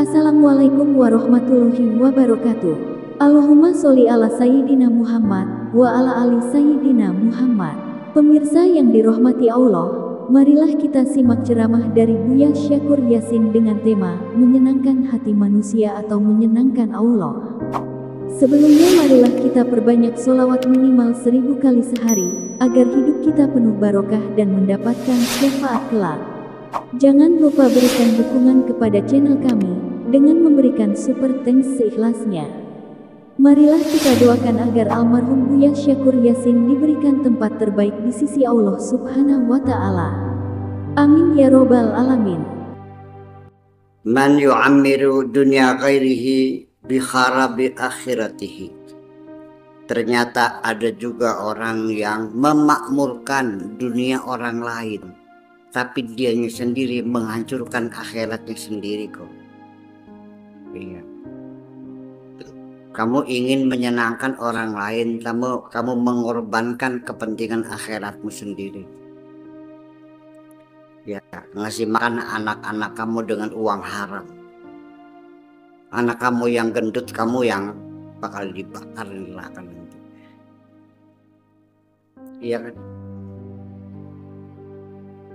Assalamualaikum warahmatullahi wabarakatuh. Allahumma sholli ala Sayyidina Muhammad wa ala ali Sayyidina Muhammad. Pemirsa yang dirahmati Allah, marilah kita simak ceramah dari Buya Syakur Yasin dengan tema menyenangkan hati manusia atau menyenangkan Allah. Sebelumnya marilah kita perbanyak sholawat minimal 1000 kali sehari, agar hidup kita penuh barokah dan mendapatkan syafaat kelak. Jangan lupa berikan dukungan kepada channel kami dengan memberikan super thanks seikhlasnya. Marilah kita doakan agar almarhum Buya Syakur Yasin diberikan tempat terbaik di sisi Allah Subhanahu wa Ta'ala. Amin ya Robbal Alamin. Man yu'ammiru dunya ghairihi bi kharabi akhiratihi. Ternyata ada juga orang yang memakmurkan dunia orang lain, tapi dianya sendiri menghancurkan akhiratnya sendiri kok. Iya. Kamu ingin menyenangkan orang lain, kamu mengorbankan kepentingan akhiratmu sendiri. Ya, ngasih makan anak-anak kamu dengan uang haram. Anak kamu yang gendut, kamu yang bakal dibakar di neraka nanti. Iya kan?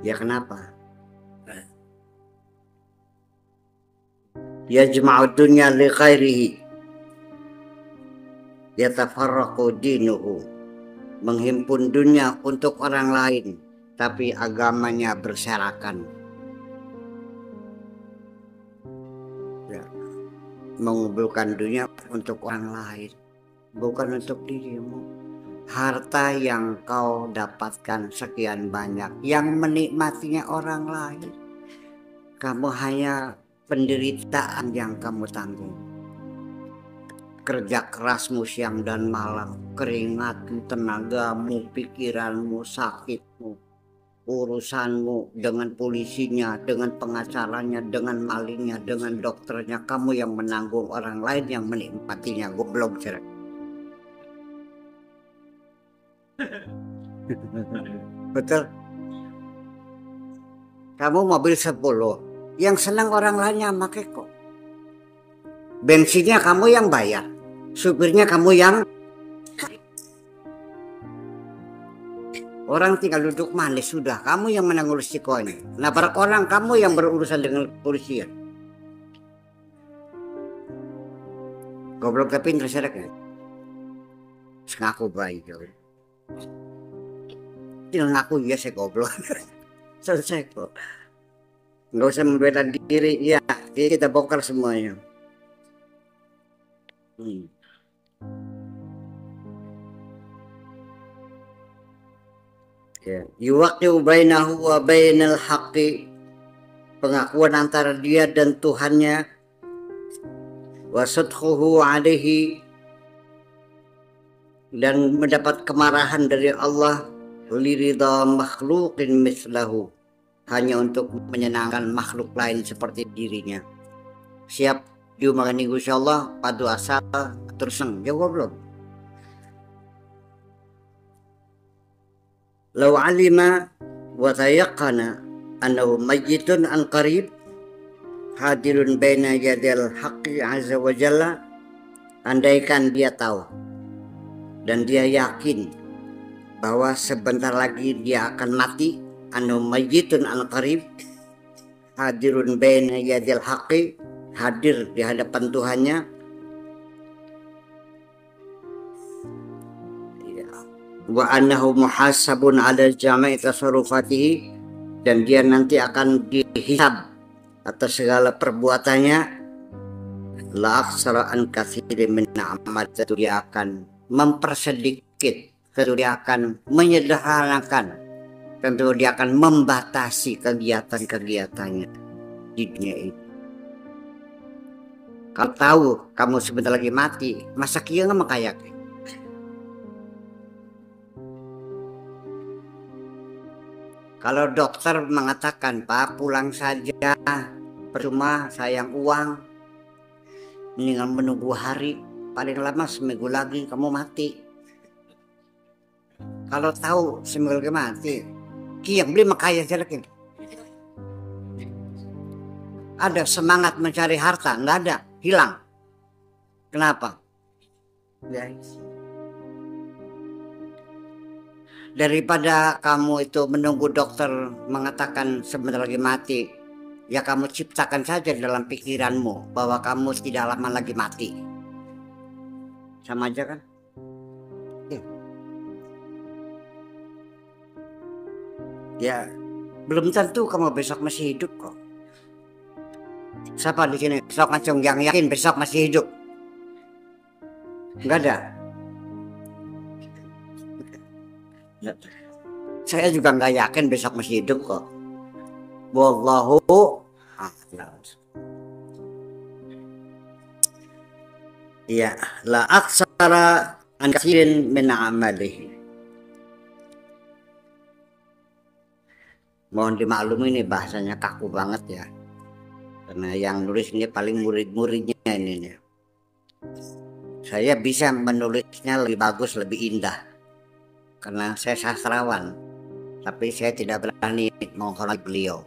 Ya kenapa? Yajma'u dunya li khairihi yatafarraqu dinuhu. Menghimpun dunia untuk orang lain, tapi agamanya berserakan. Ya. Mengumpulkan dunia untuk orang lain, bukan untuk dirimu. Harta yang kau dapatkan sekian banyak, yang menikmatinya orang lain, kamu hanya penderitaan yang kamu tanggung. Kerja kerasmu siang dan malam, keringatmu, tenagamu, pikiranmu, sakitmu, urusanmu dengan polisinya, dengan pengacaranya, dengan malingnya, dengan dokternya, kamu yang menanggung, orang lain yang menikmatinya. Goblok cerai. Betul. Kamu mobil 10, yang senang orang lain yang pakai kok. Bensinnya kamu yang bayar, supirnya kamu yang. Orang tinggal duduk manis sudah, kamu yang menanggung risikonya. Nabrak orang, kamu yang berurusan dengan kepolisian. Goblok tapi terserah kan? Ngaku baik. Tinggal ngaku ya saya goblok. Selesai kok. Nggak usah membela diri. Ya, kita bongkar semuanya. Ya. Yuwaqi'u bainahu wa bainal haqqi. Pengakuan antara dia dan Tuhannya. Wa sudkhuhu alaihi. Dan mendapat kemarahan dari Allah. Liridha makhluqin mislahu, hanya untuk menyenangkan makhluk lain seperti dirinya. Siap diumakan insya Allah padu asal terseng. Jawab belum? Law alima wa tayaqqana annahu mayyitun an qarib hadirun baina yadil haqqi azza wa jalla. Andaikan dia tahu dan dia yakin bahwa sebentar lagi dia akan mati, anu mayyitun an qarib hadirun baina yadil haqqi, hadir di hadapan Tuhannya, wa annahu muhasabun ala jami'i tasarrufatihi, dan dia nanti akan dihisab atas segala perbuatannya. La aksara an katsirin min amal, dia akan mempersedikit, tentu dia akan menyederhanakan, tentu dia akan membatasi kegiatan-kegiatannya di dunia ini. Kalau tahu kamu sebentar lagi mati, masa kia nggak makayak? Kalau dokter mengatakan, Pak pulang saja, percuma sayang uang, mendingan menunggu hari, paling lama seminggu lagi kamu mati. Kalau tahu seminggu lagi mati, yang beli makanya jelek. ada semangat mencari harta, nggak ada, hilang. Kenapa? Guys, daripada kamu itu menunggu dokter mengatakan sebentar lagi mati, ya kamu ciptakan saja dalam pikiranmu bahwa kamu tidak lama lagi mati. Sama aja kan? Ya, belum tentu kamu besok masih hidup kok. Siapa di sini sok ngacung yang yakin besok masih hidup? Enggak ada. Saya juga nggak yakin besok masih hidup kok. Wallahu a'lam. Ya, la aksara an katsirin min amalihi. Mohon dimaklumi ini bahasanya kaku banget ya. Karena yang nulis ini paling murid-muridnya ini nih. Saya bisa menulisnya lebih bagus, lebih indah. Karena saya sastrawan. Tapi saya tidak berani menghormati beliau.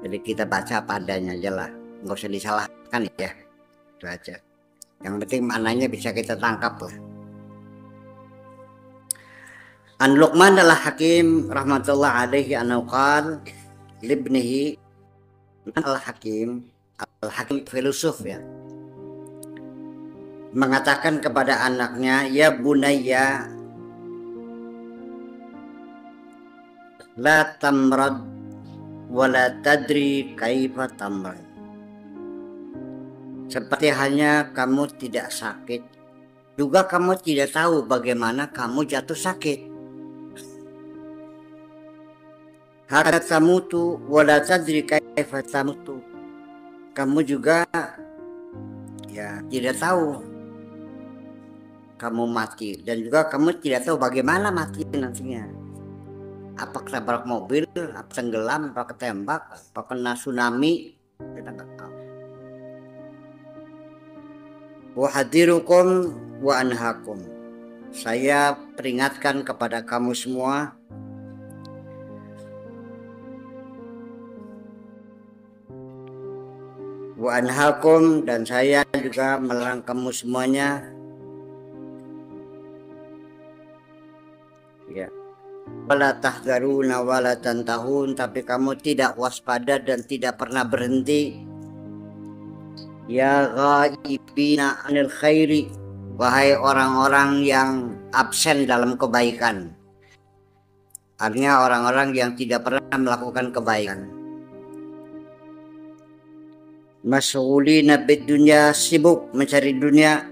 Jadi kita baca apa adanya aja lah. Nggak usah disalahkan ya. Itu aja. Yang penting maknanya bisa kita tangkap lah. An Luqman al-Hakim rahmatullah alaihi anhu qala libnihi. Al-Hakim filosof ya, mengatakan kepada anaknya, ya bunayya la tamrad wa la tadri kaifa tamrad. Seperti halnya kamu tidak sakit, juga kamu tidak tahu bagaimana kamu jatuh sakit. Hatta tamutu wa la tadri kaifa tamutu. Kamu juga ya tidak tahu kamu mati, dan juga kamu tidak tahu bagaimana mati nantinya. Apa ketabrak mobil, apa tenggelam, apa ketembak, apa kena tsunami, kita nggak tahu. Wa hadirukum wa anhakum. Saya peringatkan kepada kamu semua wa anhakum, dan saya juga melarang kamu semuanya ya, wala tahdzaruna wala tantahun, tapi kamu tidak waspada dan tidak pernah berhenti. Ya ghaibina anil khairi, wahai orang-orang yang absen dalam kebaikan. Artinya orang-orang yang tidak pernah melakukan kebaikan. Mas'ulina bid dunya, sibuk mencari dunia.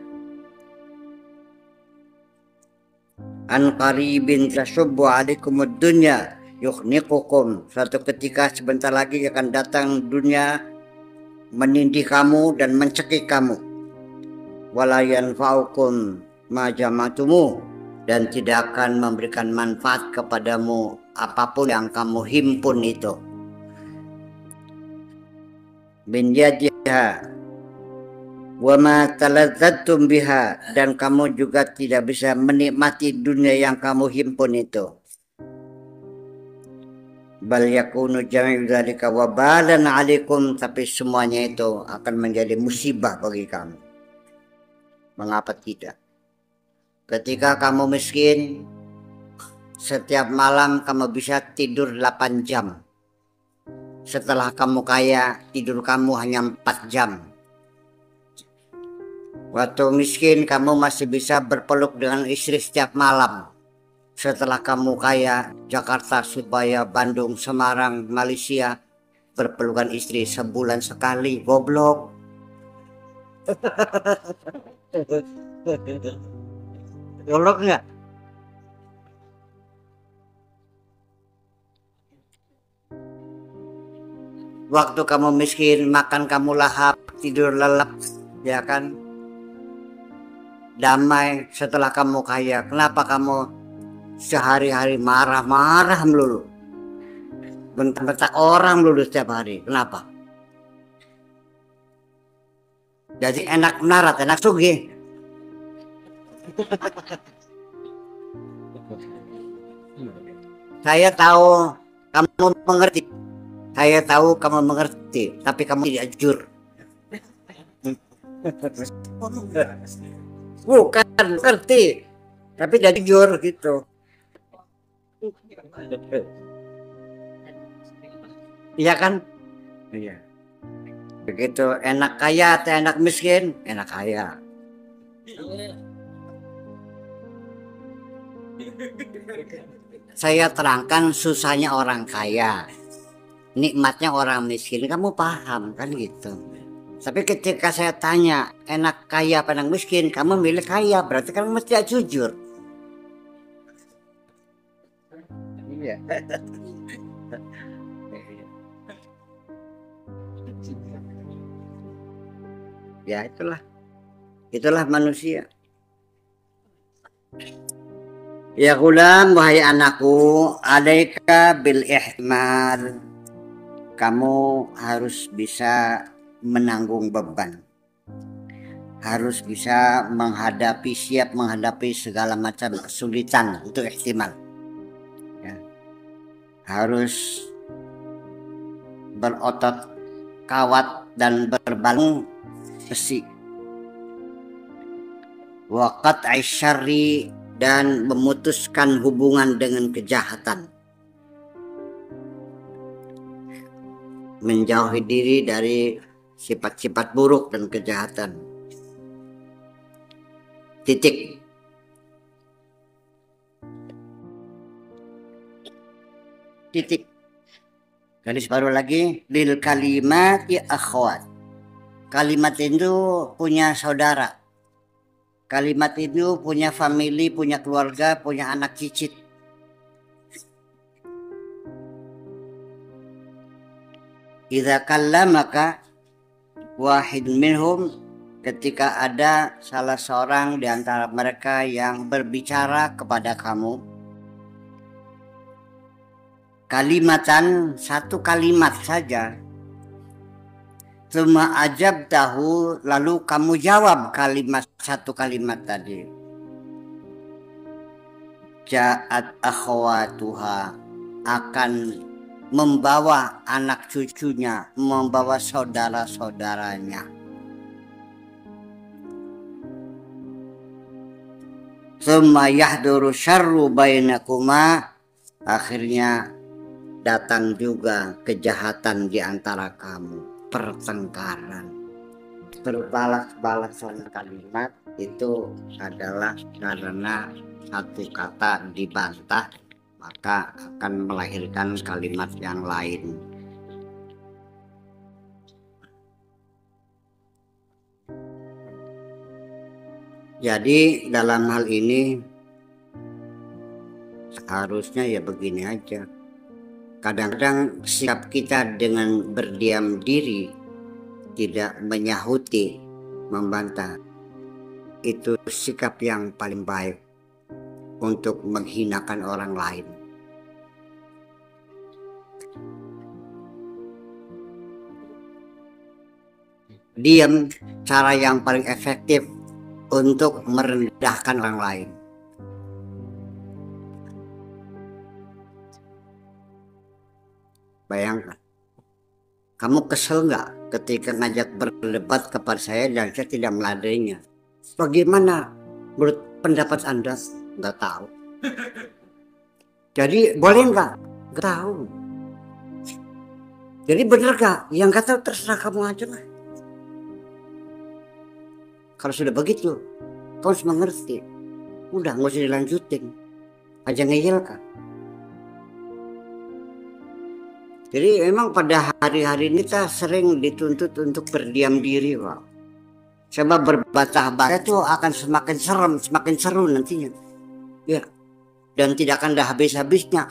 An qaribin tasubbu alaikumud dunya yukhniqukum. Suatu ketika sebentar lagi akan datang dunia menindih kamu dan mencekik kamu. Wala yanfa'ukum ma jama'tumu, dan tidak akan memberikan manfaat kepadamu apapun yang kamu himpun itu. Bin yadiha wa ma taladzattum biha, dan kamu juga tidak bisa menikmati dunia yang kamu himpun itu. Bal yakunu jami'u dzalika wabalan 'alaikum, tapi semuanya itu akan menjadi musibah bagi kamu. Mengapa tidak? Ketika kamu miskin, setiap malam kamu bisa tidur 8 jam. Setelah kamu kaya, tidur kamu hanya 4 jam. Waktu miskin kamu masih bisa berpeluk dengan istri setiap malam. Setelah kamu kaya, Jakarta, Surabaya, Bandung, Semarang, Malaysia, berpelukan istri sebulan sekali. Goblok. Goblok nggak? Waktu kamu miskin, makan kamu lahap, tidur lelap, ya kan? Damai. Setelah kamu kaya, kenapa kamu sehari-hari marah-marah melulu? Bentak-bentak orang melulu setiap hari. Kenapa? Jadi enak menarat, enak sugih. Saya tahu kamu mengerti. Saya tahu kamu mengerti, tapi kamu tidak jujur. Bukan ngerti, tapi tidak jujur gitu. Iya kan? Iya. Begitu enak kaya atau enak miskin? Enak kaya. Saya terangkan susahnya orang kaya, nikmatnya orang miskin, kamu paham kan gitu. Tapi ketika saya tanya enak kaya apa enak miskin, kamu milih kaya, berarti kamu mesti jujur. Iya. Ya itulah manusia. Ya gulam, wahai anakku, alaika bil ihmal. Kamu harus bisa menanggung beban. Harus bisa siap menghadapi segala macam kesulitan, itu ihtimal. Ya. Harus berotot kawat dan berbalung besi. Waqat aisyari, dan memutuskan hubungan dengan kejahatan. Menjauhi diri dari sifat-sifat buruk dan kejahatan. Titik. Titik. Garis baru lagi, lil kalimat ya akhwat. Kalimat itu punya saudara. Kalimat itu punya family, punya keluarga, punya anak cicit. Idza kallamaka wahid minhum, ketika ada salah seorang di antara mereka yang berbicara kepada kamu, kalimatan, satu kalimat saja, cuma ajab tahu, lalu kamu jawab satu kalimat tadi, ja'at akhwatuha, akan membawa anak cucunya, membawa saudara-saudaranya. Tsumma yahduru syarru bainakuma, akhirnya datang juga kejahatan di antara kamu, pertengkaran. Berbalas-balasan kalimat itu adalah karena satu kata dibantah, maka akan melahirkan kalimat yang lain. Jadi dalam hal ini seharusnya ya begini aja. Kadang-kadang sikap kita dengan berdiam diri, tidak menyahuti, membantah, itu sikap yang paling baik untuk menghinakan orang lain. Diam cara yang paling efektif untuk merendahkan orang lain. Bayangkan, kamu kesel nggak ketika ngajak berdebat kepada saya dan saya tidak meladainya? Bagaimana menurut pendapat Anda? Nggak tahu. Jadi boleh nggak? Nggak tahu. Jadi bener nggak? Yang nggak tahu terserah kamu aja lah. Kalau sudah begitu, kamu harus mengerti. Udah nggak usah dilanjutin. Aja ngeyel kan. Jadi memang pada hari-hari ini kita sering dituntut untuk berdiam diri, Pak. Sebab berbantah-bantah itu akan semakin serem, semakin seru nantinya. Ya. Dan tidak akan ada habis-habisnya.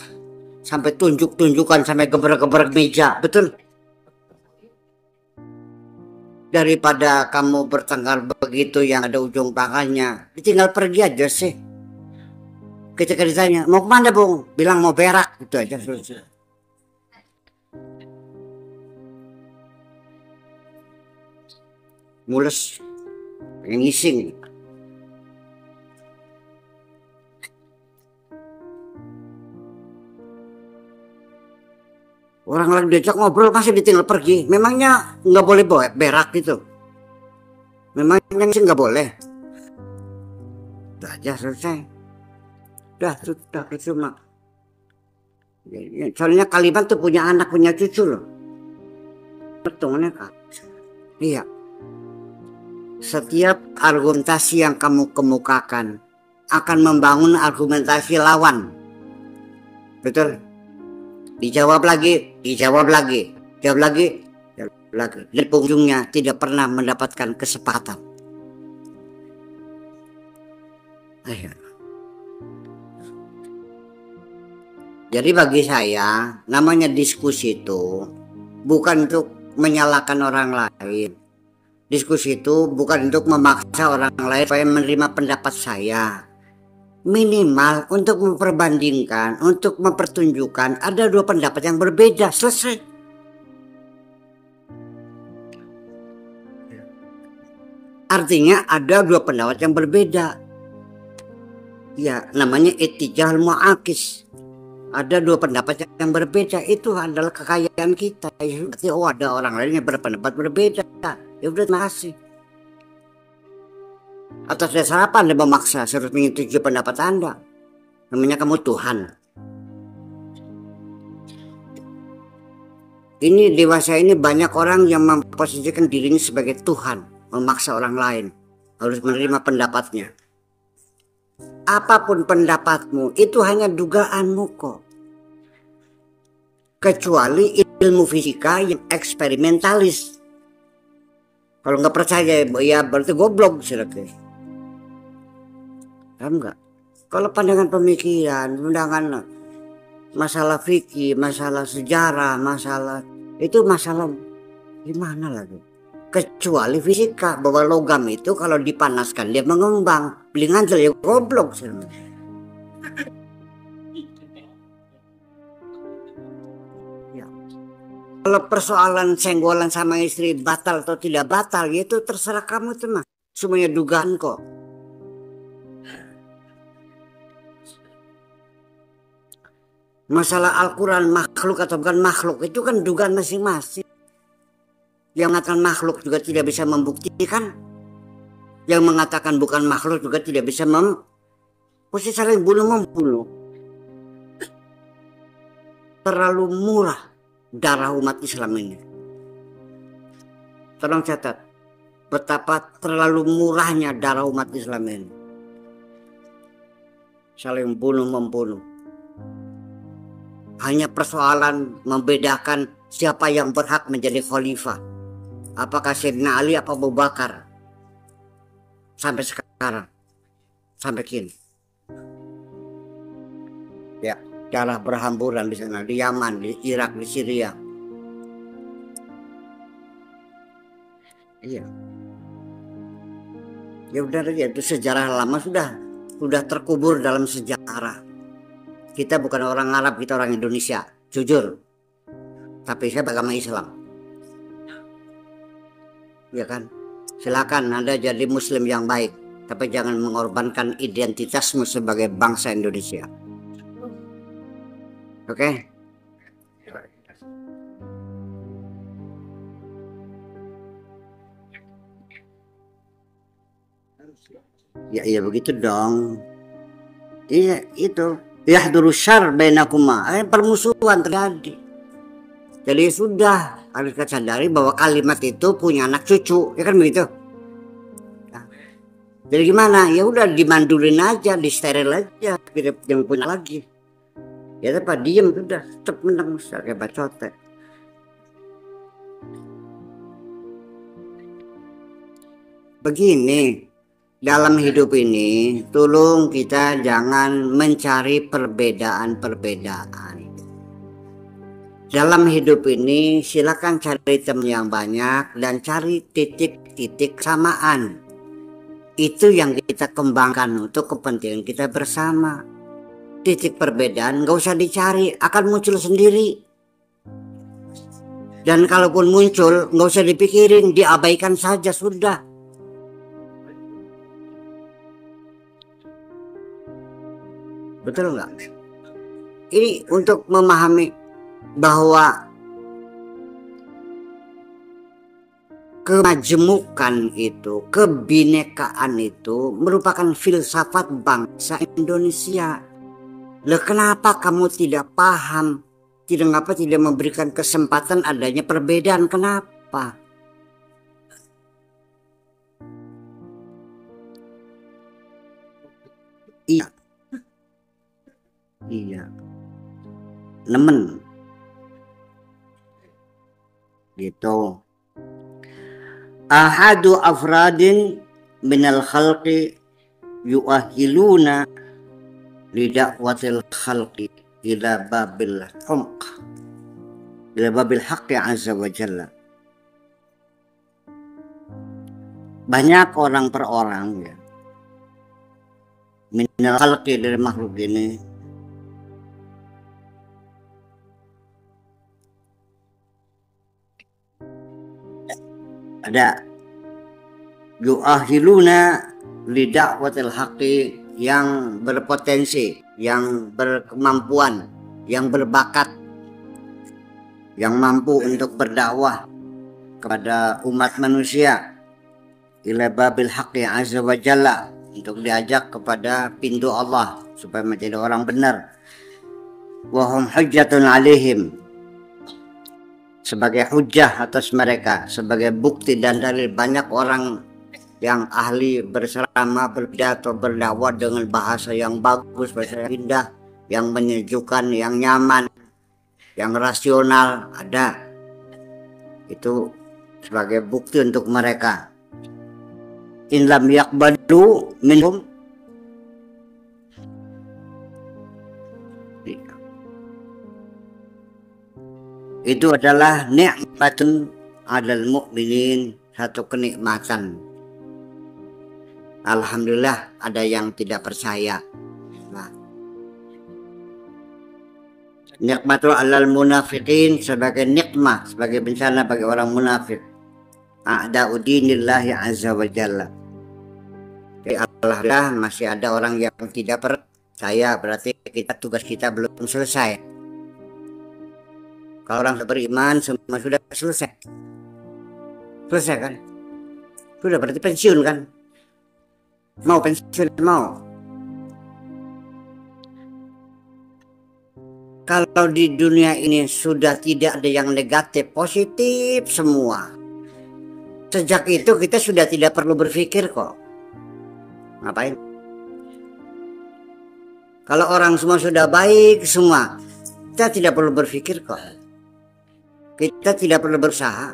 Sampai tunjuk-tunjukkan, sampai geber-geber meja, betul? Daripada kamu bertengkar begitu yang ada ujung pangkalnya, tinggal pergi aja sih. Ketika ditanya, mau kemana Bung? Bilang mau berak, gitu aja selesai. Mules, pengen ngising. Orang lagi diajak ngobrol masih ditinggal pergi. Memangnya nggak boleh berak gitu? Memangnya sih nggak boleh? Udah aja selesai. Udah itu mah. Soalnya Kaliban tuh punya anak, punya cucu loh. Betulnya kan? Iya. Setiap argumentasi yang kamu kemukakan akan membangun argumentasi lawan. Betul? Dijawab lagi, dijawab lagi, jawab lagi, jawab lagi. Dan ujungnya tidak pernah mendapatkan kesepakatan. Ayo. Jadi bagi saya, namanya diskusi itu bukan untuk menyalahkan orang lain. Diskusi itu bukan untuk memaksa orang lain supaya menerima pendapat saya. Minimal untuk memperbandingkan, untuk mempertunjukkan ada dua pendapat yang berbeda. Selesai. Artinya ada dua pendapat yang berbeda. Ya, namanya ittijahul mu'akis. Ada dua pendapat yang berbeda, itu adalah kekayaan kita. Oh, ada orang lain yang berpendapat berbeda. Ya udah, terima kasih. Atas dasar apa Anda memaksa harus menyetujui pendapat Anda? Namanya kamu Tuhan. Ini dewasa ini banyak orang yang memposisikan dirinya sebagai Tuhan, memaksa orang lain harus menerima pendapatnya. Apapun pendapatmu itu hanya dugaanmu kok. Kecuali ilmu fisika yang eksperimentalis. Kalau nggak percaya ya berarti goblok silakan. Paham nggak? Kalau pandangan pemikiran, pandangan masalah fikih, masalah sejarah, masalah itu masalah gimana lagi? Kecuali fisika, bahwa logam itu kalau dipanaskan dia mengembang. Belingan ya goblok sih. Ya. Kalau persoalan senggolan sama istri batal atau tidak batal, ya itu terserah kamu tuh mah. Semuanya dugaan kok. Masalah Al-Quran makhluk atau bukan makhluk itu kan dugaan masing-masing. Yang mengatakan makhluk juga tidak bisa membuktikan. Yang mengatakan bukan makhluk juga tidak bisa posisi saling bunuh-membunuh. Terlalu murah darah umat Islam ini. Tolong catat betapa terlalu murahnya darah umat Islam ini. Saling bunuh-membunuh. Hanya persoalan membedakan siapa yang berhak menjadi khalifah. Apakah Sayyidina Ali atau Abu Bakar? Sampai sekarang, sampai kini. Ya, darah berhamburan di sana, di Yaman, di Irak, di Syria. Iya. Ya udah, itu sejarah lama sudah terkubur dalam sejarah. Kita bukan orang Arab, kita orang Indonesia, jujur. Tapi saya beragama Islam. Ya kan? Silakan Anda jadi Muslim yang baik, tapi jangan mengorbankan identitasmu sebagai bangsa Indonesia. Oke? Ya iya begitu dong. Iya itu. Yahduru syarr bainakuma. Permusuhan terjadi. Jadi sudah harus kita sadari bahwa kalimat itu punya anak cucu, ya kan begitu? Nah, jadi gimana? Ya udah dimandulin aja, disteril aja, tidak jangan punya lagi. Ya apa diem sudah, tetap menang kayak bacote. Begini, dalam hidup ini, tolong kita jangan mencari perbedaan-perbedaan. Dalam hidup ini silakan cari teman yang banyak dan cari titik-titik kesamaan. Itu yang kita kembangkan untuk kepentingan kita bersama. Titik perbedaan gak usah dicari, akan muncul sendiri. Dan kalaupun muncul gak usah dipikirin, diabaikan saja sudah. Betul nggak? Ini untuk memahami bahwa kemajmukan itu, kebinekaan itu merupakan filsafat bangsa Indonesia. Lah kenapa kamu tidak paham? Kenapa tidak memberikan kesempatan adanya perbedaan? Kenapa? Iya. Iya. Nemen. Gitu. Ahadu afradin minal khalqi yuahiluna lidakwatil khalqi ila babil humq ila babil haqqi azza wa jalla. Banyak orang per orang ya, minal khalqi, dari makhluk ini, ada yuahiluna lidakwatil haqqi, yang berpotensi, yang berkemampuan, yang berbakat, yang mampu untuk berdakwah kepada umat manusia, ila babil haqqi azza wa jalla, untuk diajak kepada pintu Allah supaya menjadi orang benar. Wa hum hujjatun alaihim, sebagai hujah atas mereka, sebagai bukti dan dalil. Banyak orang yang ahli berserama, berpidato, berdakwah dengan bahasa yang bagus, bahasa yang indah, yang menyejukkan, yang nyaman, yang rasional, ada. Itu sebagai bukti untuk mereka. In lam yaqbalu minhum, itu adalah nikmatun alal mu'minin, satu kenikmatan. Alhamdulillah ada yang tidak percaya. Nah, nikmatul alal munafiqin, sebagai nikmah, sebagai bencana bagi orang munafik. A'da'u dinillahi azza wa jalla. Jadi alhamdulillah masih ada orang yang tidak percaya, berarti tugas kita belum selesai. Kalau orang beriman semua sudah selesai. Selesai kan? Sudah, berarti pensiun kan? Mau pensiun, mau. Kalau di dunia ini sudah tidak ada yang negatif, positif semua. Sejak itu kita sudah tidak perlu berpikir kok. Ngapain? Kalau orang semua sudah baik semua, kita tidak perlu berpikir kok. Kita tidak perlu berusaha.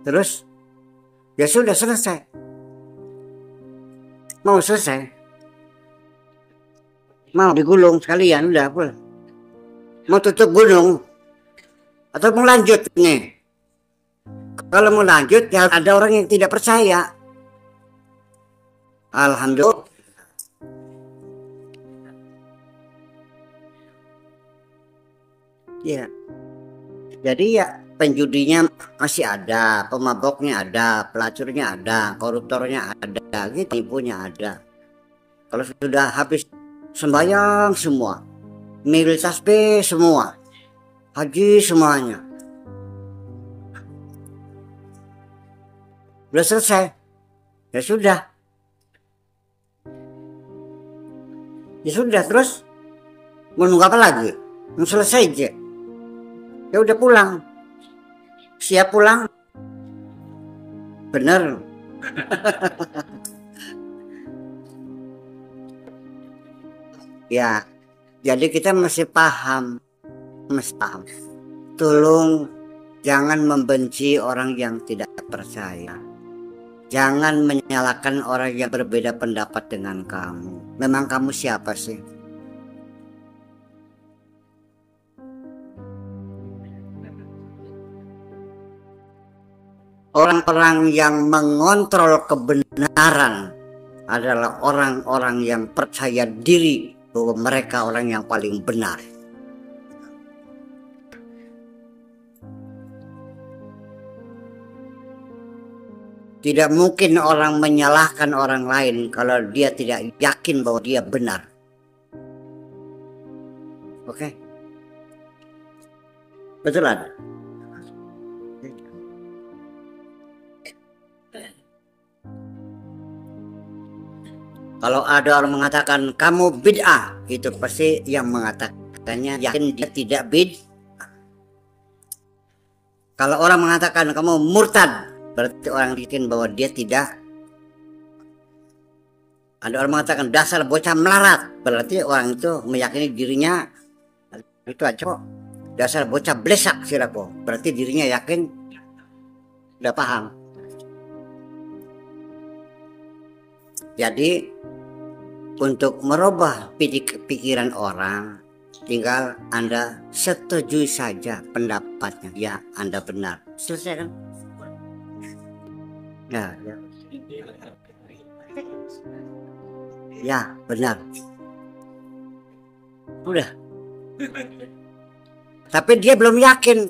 Terus ya sudah selesai. Mau selesai, mau digulung sekalian udah apa? Mau tutup gunung atau mau lanjut nih? Kalau mau lanjut ya ada orang yang tidak percaya. Alhamdulillah. Ya. Jadi ya penjudinya masih ada, pemaboknya ada, pelacurnya ada, koruptornya ada, gitu, tipunya ada. Kalau sudah habis sembahyang semua, milih tasbih semua, haji semuanya, udah selesai, ya sudah, terus mau nunggu apa lagi? Mau selesai aja. Ya udah pulang, siap pulang, bener. Ya, jadi kita masih paham. Tolong jangan membenci orang yang tidak percaya. Jangan menyalahkan orang yang berbeda pendapat dengan kamu. Memang kamu siapa sih? Orang-orang yang mengontrol kebenaran adalah orang-orang yang percaya diri bahwa mereka orang yang paling benar. Tidak mungkin orang menyalahkan orang lain kalau dia tidak yakin bahwa dia benar. Oke? Betul ada? Kalau ada orang mengatakan kamu bid'ah, itu pasti yang mengatakannya yakin dia tidak bid'ah. Kalau orang mengatakan kamu murtad, berarti orang yakin bahwa dia tidak. Ada orang mengatakan dasar bocah melarat, berarti orang itu meyakini dirinya itu aja kok. Dasar bocah blesak silapo, berarti dirinya yakin, udah paham. Jadi untuk merubah pikiran orang, tinggal Anda setuju saja pendapatnya, ya Anda benar, selesai kan? Ya benar, udah. Tapi dia belum yakin,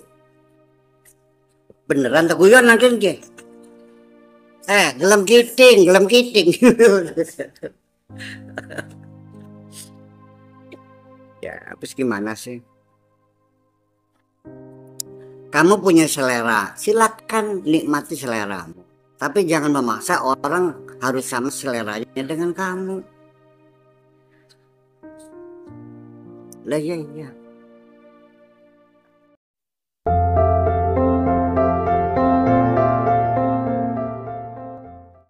beneran tak guyon nanti dia. Gelem kiting. Ya, habis gimana sih? Kamu punya selera, silakan nikmati seleramu. Tapi jangan memaksa orang harus sama seleranya dengan kamu. Lah iya.